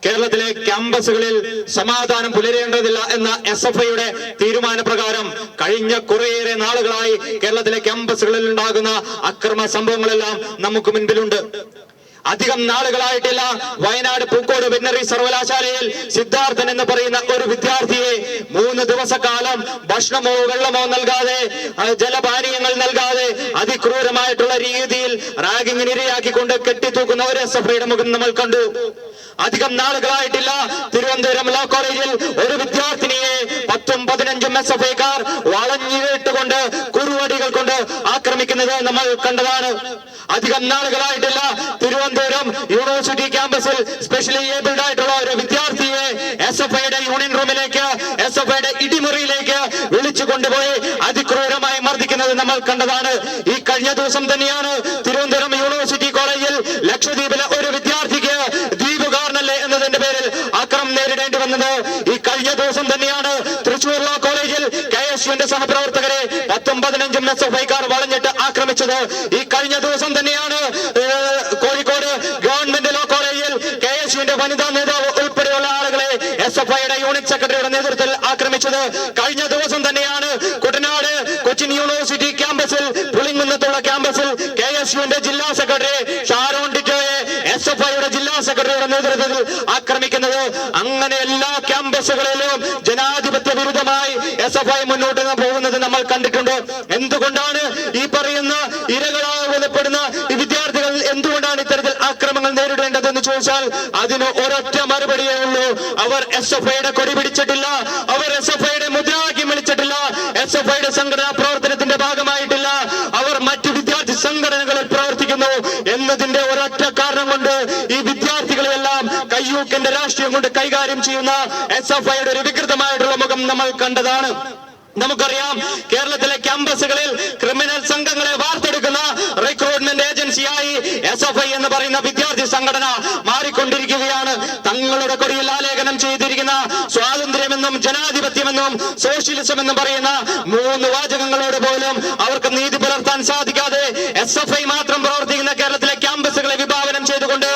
കേരളത്തിലെ ക്യാമ്പസുകളിൽ സമാധാനം പുലരേണ്ടതില്ല എന്ന SFIയുടെ തീരുമാനപ്രകാരം കഴിഞ്ഞ കുറേയേറെ നാളുകളായി കേരളത്തിലെ ക്യാമ്പസുകളിൽ ഉണ്ടാകുന്ന അക്രമ സംഭവങ്ങളെല്ലാം നമുക്ക് മുൻപിലുണ്ട്. അധികം നാളുകളായിട്ടില്ല വയനാട് പൂക്കോട് വെറ്ററിനറി സർവകലാശാലയിൽ സിദ്ധാർത്ഥൻ എന്ന് പറയുന്ന ഒരു വിദ്യാർത്ഥിയെ 3 ദിവസക്കാലം ഭക്ഷണമോ വെള്ളമോ നൽകാതെ ജലപാനീയങ്ങൾ നൽകാതെ അതിക്രൂരമായിട്ടുള്ള രീതിയിൽ റാഗിങ്ങിന് ഇരയാക്കിക്കൊണ്ട് കെട്ടിത്തൂക്കുന്ന ഒരു SFIയുടെ മുഖം നമ്മൾ കണ്ടു. അധികം നാളുകളായിട്ടില്ല തിരുവനന്തപുരം ലോ കോളേജിൽ ഒരു വിദ്യാർത്ഥിനിയെ 10-15 SFIക്കാർ വളഞ്ഞിട്ടുകൊണ്ട് കുറുവടികൾ കൊണ്ട് ആക്രമിക്കുന്നത് നമ്മൾ കണ്ടതാണ്. അധികം നാളുകളായിട്ടില്ല തിരുവനന്തപുരം യൂണിവേഴ്സിറ്റി ക്യാമ്പസിൽ സ്പെഷ്യലി ഏബിൾഡ് ആയിട്ടുള്ള ഒരു വിദ്യാർത്ഥിയെ SFIയുടെ യൂണിയൻ റൂമിലേക്ക് SFIയുടെ ഇടിമുറിയിലേക്ക് വിളിച്ചു കൊണ്ടുപോയി അതിക്രൂരമായി മർദ്ദിക്കുന്നത് നമ്മൾ കണ്ടതാണ്. ഈ കഴിഞ്ഞ ദിവസം തന്നെയാണ് തിരുവനന്തപുരം യൂണിവേഴ്സിറ്റി കോളേജിൽ ലക്ഷദ്വീപിലെ ഒരു വിദ്യാർത്ഥിക്ക് ദ്വീപുകാരനല്ലേ എന്നതിന്റെ പേരിൽ ആക്രമണം നേരിടേണ്ടി വന്നത്. ഈ കഴിഞ്ഞ ദിവസം തന്നെയാണ് തൃശൂർ ലോ കോളേജിൽ KSUവിന്റെ സഹപ്രവർത്തകരെ 10-15 SFIക്കാർ വളഞ്ഞിട്ട് ആക്രമിച്ചത്. ഈ കഴിഞ്ഞ ദിവസം തന്നെയാണ് കോഴിക്കോട് ഗവൺമെന്റ് ലോ കോളേജിൽ KSUവിന്റെ വനിതാ നേതാവ് ഉൾപ്പെടെയുള്ള ആളുകളെ SFIയുടെ യൂണിറ്റ് സെക്രട്ടറിയുടെ നേതൃത്വത്തിൽ ആക്രമിച്ചത്. കഴിഞ്ഞ ദിവസം തന്നെയാണ് കുട്ടനാട് കൊച്ചിൻ യൂണിവേഴ്സിറ്റി ക്യാമ്പസിൽ പുളിങ്കുന്നത്തുള്ള ക്യാമ്പസിൽ KSUവിന്റെ ജില്ലാ സെക്രട്ടറി ഷാരോൺ ഡിറ്റോയെ SFIയുടെ ജില്ലാ സെക്രട്ടറിയുടെ നേതൃത്വത്തിൽ ആക്രമിക്കുന്നത്. അങ്ങനെ എല്ലാ ക്യാമ്പസുകളിലും ജനാധിപത്യ വിരുദ്ധമായി SFI മുന്നോട്ട് പോകുന്നത് നമ്മൾ കണ്ടിട്ടുണ്ട്. എന്തുകൊണ്ടാണ് ഈ പറയുന്ന ഇരകളാകപ്പെടുന്ന ഈ വിദ്യാർത്ഥികൾ എന്തുകൊണ്ടാണ് ഇത്തരത്തിൽ ആക്രമണങ്ങൾ നേരിടേണ്ടതെന്ന് ചോദിച്ചാൽ അതിന് ഒരൊറ്റ മറുപടിയേ ഉള്ളൂ. അവർ SFIയുടെ കൊടി പിടിച്ചിട്ടില്ല, അവർ SFIയുടെ മുദ്രാവാക്യം വിളിച്ചിട്ടില്ല, SFIയുടെ സംഘടനാ പ്രവർത്തനത്തിന്റെ ഭാഗമായിട്ടില്ല, അവർ മറ്റു വിദ്യാർത്ഥി സംഘടനകളിൽ പ്രവർത്തിക്കുന്നു എന്നതിന്റെ ഒരൊറ്റ കാരണം കൊണ്ട് ഈ വിദ്യാർത്ഥികളെല്ലാം കയ്യൂക്കിന്റെ രാഷ്ട്രീയം കൊണ്ട് കൈകാര്യം ചെയ്യുന്ന SFIയുടെ ഒരു വികൃതമായിട്ടുള്ള മുഖം നമ്മൾ കണ്ടതാണ്. നമുക്കറിയാം കേരളത്തിലെ ക്യാമ്പസുകളിൽ ക്രിമിനൽ സംഘങ്ങളെ വാർത്തെടുക്കുന്ന റിക്രൂട്ട്മെന്റ് ഏജൻസിയായി SFI എന്ന് പറയുന്ന വിദ്യാർത്ഥി സംഘടന മാറിക്കൊണ്ടിരിക്കുകയാണ്. തങ്ങളുടെ കൊടിയിൽ ആലേഖനം ചെയ്തിരിക്കുന്ന സ്വാതന്ത്ര്യമെന്നും ജനാധിപത്യമെന്നും സോഷ്യലിസം എന്നും പറയുന്ന 3 വാചകങ്ങളോട് പോലും അവർക്ക് നീതി പുലർത്താൻ സാധിക്കാതെ SFI മാത്രം പ്രവർത്തിക്കുന്ന കേരളത്തിലെ ക്യാമ്പസുകളെ വിഭാവനം ചെയ്തുകൊണ്ട്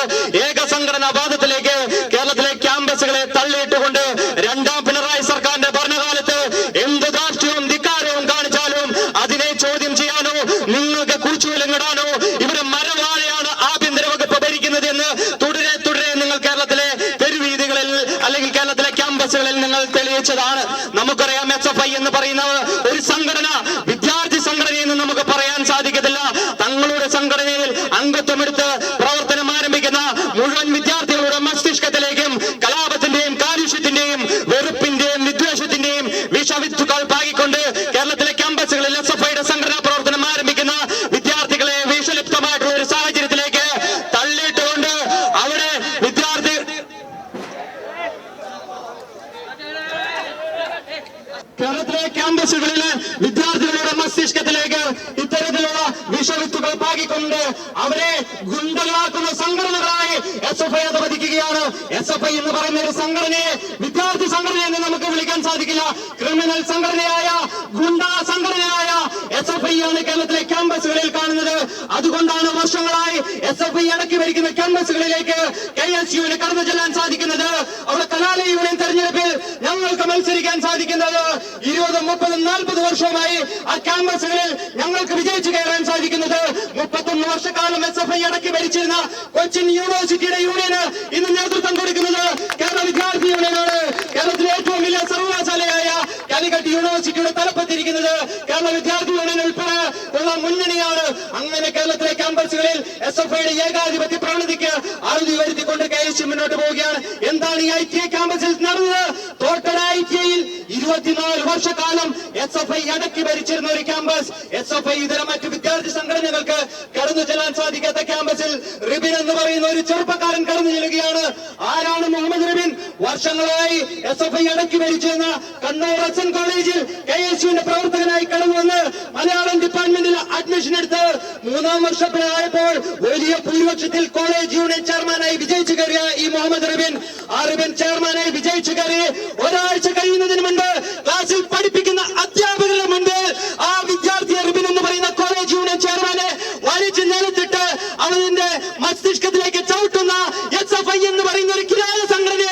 ഏക സംഘടനാ വാദത്തിലേക്ക് കേരളത്തിലെ ക്യാമ്പസുകളെ തള്ളിയിട്ടുകൊണ്ട് 2ാം പിണറായി സർക്കാരിന്റെ ഭരണകാലത്ത് എന്ത് ധാർഷ്ട്യവും ധിക്കാരവും കാണിച്ചാലും അതിനെ ചോദ്യം ചെയ്യാനോ നിങ്ങൾക്ക് കുറിച്ചുവിലങ്ങിടാനോ ഇവിടെ മരവാഴയാണ് ആഭ്യന്തര വകുപ്പ് ഭരിക്കുന്നത് എന്ന് തുടരെ നിങ്ങൾ കേരളത്തിലെ തെരുവീതികളിൽ അല്ലെങ്കിൽ കേരളത്തിലെ ക്യാമ്പസുകളിൽ നിങ്ങൾ തെളിയിച്ചതാണ്. നമുക്കറിയാം SFI എന്ന് പറയുന്ന ഒരു സംഘടന വിദ്യാർത്ഥി സംഘടനയെന്ന് നമുക്ക് പറയാൻ സാധിക്കത്തില്ല. തങ്ങളുടെ സംഘടനയിൽ അംഗത്വമെടുത്ത് പ്രവർത്തനം ആരംഭിക്കുന്ന മുഴുവൻ വിദ്യാർത്ഥികളുടെ മസ്തിഷ്കത്തിലേക്കും കലാപത്തിന്റെയും കാലുഷ്യത്തിന്റെയും വെറുപ്പിന്റെയും വിദ്വേഷത്തിന്റെയും വിഷവിത്തുക്കൾ പാകിക്കൊണ്ട് കേരളത്തിലെ ക്യാമ്പസുകളിൽ SFIയുടെ സംഘടനാ പ്രവർത്തനം ആരംഭിക്കുന്ന വിദ്യാർത്ഥികളെ വിഷലിപ്തമായിട്ടുള്ള ഒരു സാഹചര്യത്തിലേക്ക് തള്ളിയിട്ടുകൊണ്ട് അവിടെ കേരളത്തിലെ ക്യാമ്പസുകളിലെ വിദ്യാർത്ഥികളുടെ മസ്തിഷ്കത്തിലേക്ക് ഇത്തരത്തിലുള്ള വിഷവിത്തുകൾ പാകിക്കൊണ്ട് അവരെ ഗുണ്ടകളാക്കുന്ന സംഘടനകളായി SFI അധപതിക്കുകയാണ്. SFI എന്ന് പറയുന്ന ഒരു സംഘടനയെ വിദ്യാർത്ഥി സംഘടനയെന്ന് നമുക്ക് വിളിക്കാൻ സാധിക്കില്ല. ക്രിമിനൽ സംഘടനയായ ഗുണ്ടാ സംഘടനയായ SFI ആണ് കേരളത്തിലെ ക്യാമ്പസുകളിൽ കാണുന്നത്. അതുകൊണ്ടാണ് വർഷങ്ങളായി SFI അടക്കി ഭരിക്കുന്ന ക്യാമ്പസുകളിലേക്ക് KSUവിന് കടന്നു ചെല്ലാൻ സാധിക്കുന്നത്. അവിടെ കലാലയ യൂണിയൻ തെരഞ്ഞെടുപ്പിൽ ഞങ്ങൾക്ക് മത്സരിക്കാൻ സാധിക്കുന്നത് 20-30-40 വർഷമായി ആ ക്യാമ്പസുകളിൽ ഞങ്ങൾക്ക് വിജയിച്ചു കയറാൻ സാധിക്കുന്നത്. 31 വർഷക്കാലം SFI അടക്കി ഭരിച്ചിരുന്ന കൊച്ചിൻ യൂണിവേഴ്സിറ്റിയുടെ യൂണിയന് ഇന്ന് നേതൃത്വം കൊടുക്കുന്നത് കേരള വിദ്യാർത്ഥി യൂണിയനാണ്. കേരളത്തിലെ ഏറ്റവും വലിയ സർവകലാശാലയായ കാലിക്കറ്റ് യൂണിവേഴ്സിറ്റിയുടെ തലപ്പത്തിരിക്കുന്നത് കേരള വിദ്യാർത്ഥി യൂണിയൻ ഉൾപ്പെടെ ഉള്ള മുന്നണിയാണ്. അങ്ങനെ കേരളത്തിലെ ക്യാമ്പസുകളിൽ SFIയുടെ ഏകാധിപത്യ പ്രവണതയ്ക്ക് അറുതി വരുത്തിക്കൊണ്ട് KSU മുന്നോട്ട് പോവുകയാണ്. എന്താണ് ഈ ITI ക്യാമ്പസിൽ നടന്നത്? തോട്ടട ITIയിൽ 24 വർഷക്കാലം SFI അടക്കി ഭരിച്ചിരുന്ന ഒരു ക്യാമ്പസ്. SFI ഇതര മറ്റു വിദ്യാർത്ഥി സംഘടനകൾക്ക് കടന്നു ചെല്ലാൻ സാധിക്കാത്ത ക്യാമ്പസിൽ റിബിൻ എന്ന് പറയുന്ന ഒരു ചെറുപ്പക്കാരൻ കടന്നു ചെല്ലുകയാണ്. ആരാണ് മുഹമ്മദ് റിബിൻ? വർഷങ്ങളായി SFI അടക്കി ഭരിച്ചിരുന്ന കണ്ണൂർ SN കോളേജിൽ KSUവിന്റെ പ്രവർത്തകനായി കടന്നു വന്ന് മലയാളം ഡിപ്പാർട്ട്മെന്റിൽ അഡ്മിഷൻ എടുത്ത് 3ാം വർഷത്തിലായപ്പോൾ വലിയ ഭൂരിപക്ഷത്തിൽ കോളേജ് യൂണിയൻ ചെയർമാനായി വിജയിച്ചു കയറിയ ഈ മുഹമ്മദ് റിബിൻ ചെയർമാനായി വിജയിച്ചു കയറി ഒരാഴ്ച കഴിയുന്നതിന് മുൻപ് ക്ലാസ്സിൽ പഠിപ്പിക്കുന്ന അധ്യാപകരുടെ മുൻപ് ആ വിദ്യാർത്ഥി റിബിൻ എന്ന് പറയുന്ന കോളേജ് യൂണിയൻ ചെയർമാനെ വലിച്ചു നിലത്തിട്ട് അവന്റെ മസ്തിഷ്കത്തിലേക്ക് ചവിട്ടുന്ന SFI എന്ന് പറയുന്ന ഒരു കിരാത സംഘടനയെ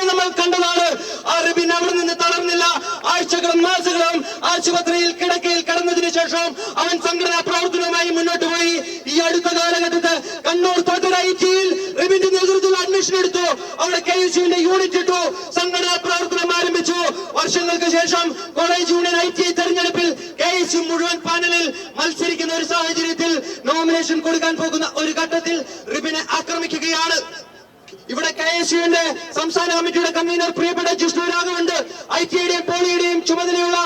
ആശുപത്രിയിൽ കിടക്കയിൽ കിടന്നതിന് ശേഷം അവൻ സംഘടനാ പ്രവർത്തനവുമായി മുന്നോട്ട് പോയി. ഈ അടുത്ത കാലഘട്ടത്ത് കണ്ണൂർ തോട്ടർ ഐറ്റിയിൽ റിബിന്റെ നേതൃത്വത്തിൽ അഡ്മിഷൻ എടുത്തു. അവിടെ KSUവിന്റെ യൂണിറ്റ് ഇട്ടു, സംഘടനാ പ്രവർത്തനം ആരംഭിച്ചു. വർഷങ്ങൾക്ക് ശേഷം കോളേജ് യൂണിയൻ ITI തെരഞ്ഞെടുപ്പിൽ KSU മുഴുവൻ പാനലിൽ മത്സരിക്കുന്ന ഒരു സാഹചര്യത്തിൽ നോമിനേഷൻ കൊടുക്കാൻ പോകുന്ന ഒരു ഘട്ടത്തിൽ റിബിനെ ആക്രമിക്കുകയാണ്. ഇവിടെ KSUവിന്റെ സംസ്ഥാന കമ്മിറ്റിയുടെ കൺവീനർ പ്രിയപ്പെട്ട ജിഷ്ണു രാഘവുണ്ട്. ITIയുടെയും പോളിയുടെയും ചുമതലയുള്ള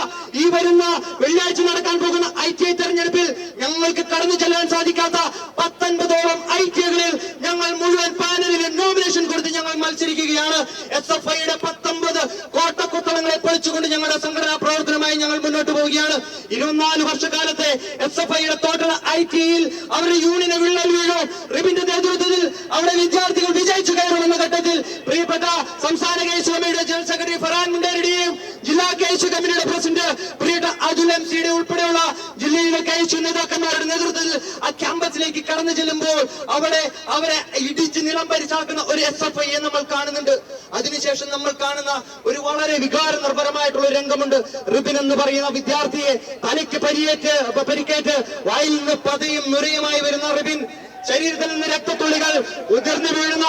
ഈ വരുന്ന വെള്ളിയാഴ്ച നടക്കാൻ പോകുന്ന ITI തെരഞ്ഞെടുപ്പിൽ ഞങ്ങൾക്ക് കടന്നു ചെല്ലാൻ സാധിക്കാത്ത 19ഓളം ITIകളിൽ ഞങ്ങൾ മുഴുവൻ പാനലിൽ നോമിനേഷൻ കൊടുത്ത് ഞങ്ങൾ മത്സരിക്കുകയാണ്. SFIയുടെ 19 കോട്ടക്കൊത്തളങ്ങളെ പൊളിച്ചുകൊണ്ട് ഞങ്ങളുടെ സംഘടനാ പ്രവർത്തനമായി ഞങ്ങൾ മുന്നോട്ട് പോവുകയാണ്. 24 വർഷക്കാലത്തെ SFIയുടെ ടോട്ടൽ ITIയിൽ അവരുടെ യൂണിയന് വിള്ളൽ വീണു. റിബിന്റെ നേതൃത്വത്തിൽ അവിടെ വിദ്യാർത്ഥികൾ വിജയിച്ചു കയറുമെന്ന ഘട്ടത്തിൽ പ്രിയപ്പെട്ട സംസ്ഥാന KSU കമ്മിറ്റിയുടെ ജനറൽ സെക്രട്ടറി ഫറാൻ മുണ്ടേരിയുടെയും ജില്ലാ KSU കമ്മിറ്റിയുടെ പ്രസിഡന്റ് പ്രിയപ്പെട്ട അതുൽ MC ഉൾപ്പെടെയുള്ള ജില്ലയിലെ KSU നേതാക്കന്മാരുടെ നേതൃത്വത്തിൽ ആ ക്യാമ്പസിലേക്ക് കടന്നു ചെല്ലുമ്പോൾ അവരെ ഇടിച്ച് നിലം പരിച്ചാക്കുന്ന ഒരു SFI നമ്മൾ കാണുന്നുണ്ട്. അതിനുശേഷം നമ്മൾ കാണുന്ന ഒരു വളരെ വികാര നിർഭരമായിട്ടുള്ള ഒരു രംഗമുണ്ട്. റിബിൻ എന്ന് പറയുന്ന വിദ്യാർത്ഥിയെ തലയ്ക്ക് പരിക്കേറ്റ് വായിൽ നിന്ന് പതയും നുരയുമായി വരുന്ന റിബിൻ, ശരീരത്തിൽ നിന്ന് രക്തത്തുള്ളികൾ ഉതിർന്നു വീഴുന്ന